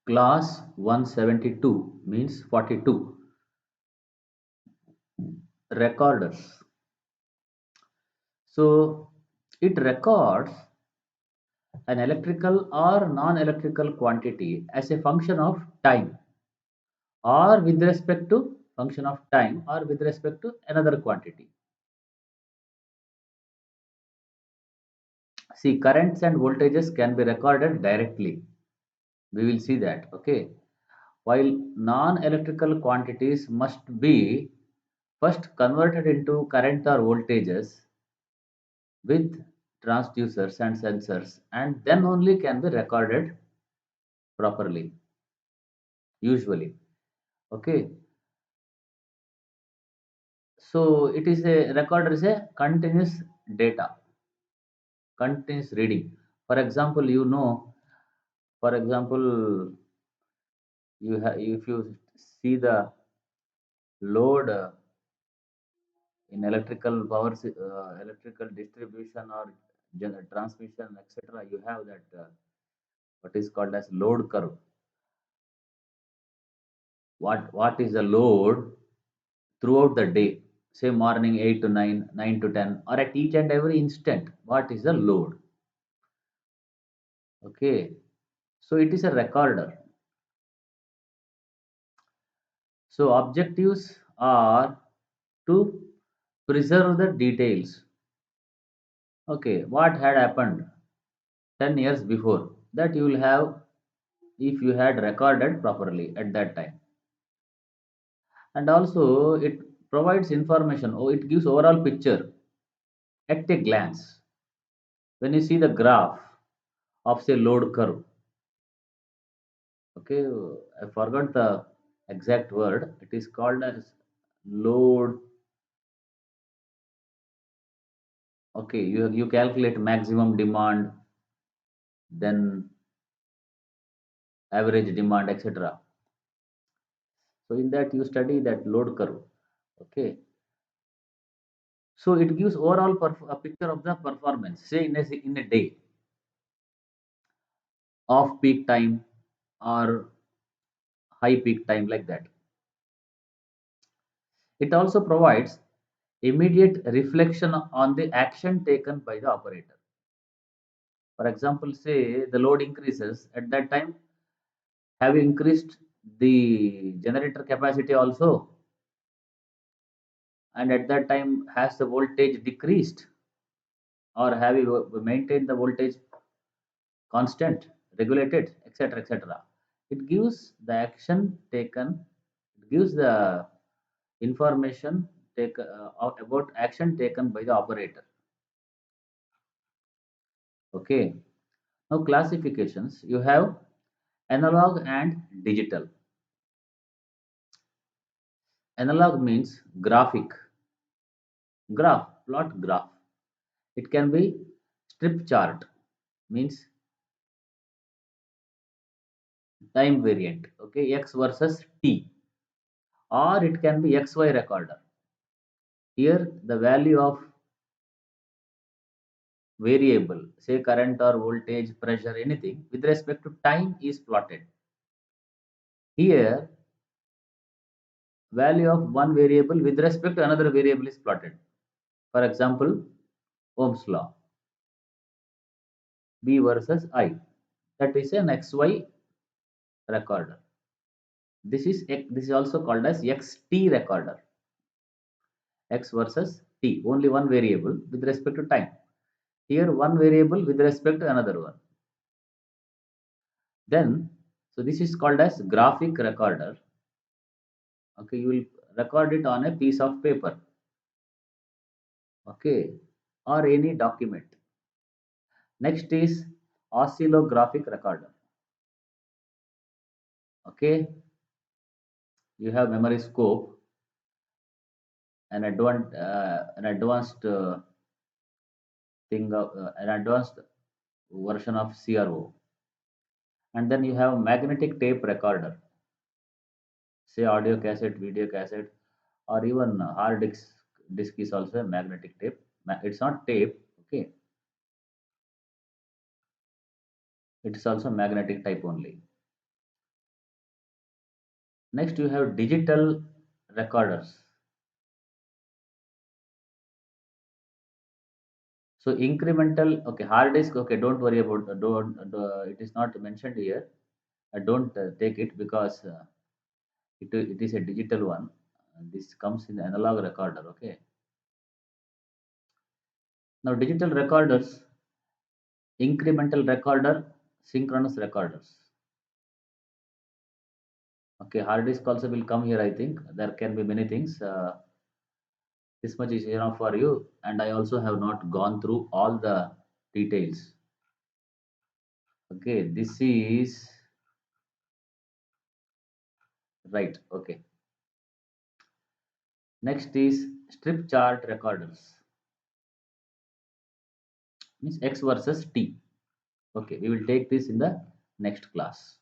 Class 172 means 42 recorders. So it records an electrical or non-electrical quantity as a function of time or with respect to function of time or with respect to another quantity. See, currents and voltages can be recorded directly. We will see that. Okay. While non-electrical quantities must be first converted into current or voltages with transducers and sensors, and then only can be recorded properly, usually. Okay. So it is a recorder is a continuous data, continuous reading. For example, for example, if you see the load in electrical power, electrical distribution or transmission, etc., you have that what is called as load curve. What is the load throughout the day? Say morning 8 to 9, 9 to 10, or at each and every instant. What is the load? Okay, so it is a recorder. So objectives are to preserve the details. Okay, what had happened 10 years before that you will have if you had recorded properly at that time. And also it provides information or it gives overall picture at a glance. When you see the graph of say load curve, okay, I forgot the exact word. It is called as load. Okay, you calculate maximum demand, then average demand, etc. So in that you study that load curve. Okay, so it gives overall a picture of the performance. Say in a day, off peak time or high peak time, like that. It also provides immediate reflection on the action taken by the operator. For example, say the load increases at that time, have you increased the generator capacity also? And at that time, has the voltage decreased or have you maintained the voltage constant, regulated, etc., etc.? It gives the action taken, it gives the information about action taken by the operator. Okay. Now classifications. You have analog and digital. Analog means graphic. Graph, plot graph. It can be strip chart, means time variant. Okay, X versus T. Or it can be XY recorder. Here the value of variable, say current or voltage, pressure, anything, with respect to time is plotted. Here value of one variable with respect to another variable is plotted. For example, Ohm's law, V versus I. That is an XY recorder. This is also called as XT recorder. X versus T, only one variable with respect to time. Here one variable with respect to another one. Then, so this is called as graphic recorder. Okay, you will record it on a piece of paper. Okay, or any document. Next is oscillographic recorder. Okay, you have memory scope, an advanced an advanced version of CRO, and then you have magnetic tape recorder, say audio cassette, video cassette, or even hard disk is also a magnetic tape. It's not tape, okay, it is also magnetic type only. Next, you have digital recorders. So incremental, okay, hard disk, okay, don't worry about don't it is not mentioned here. Don't take it because it is a digital one. This comes in analog recorder. Okay, now digital recorders, incremental recorder, synchronous recorders. Okay, hard disk also will come here. I think there can be many things. This much is enough for you, and I also have not gone through all the details. Okay, this is right. Okay, next is strip chart recorders, means X versus T. Okay, we will take this in the next class.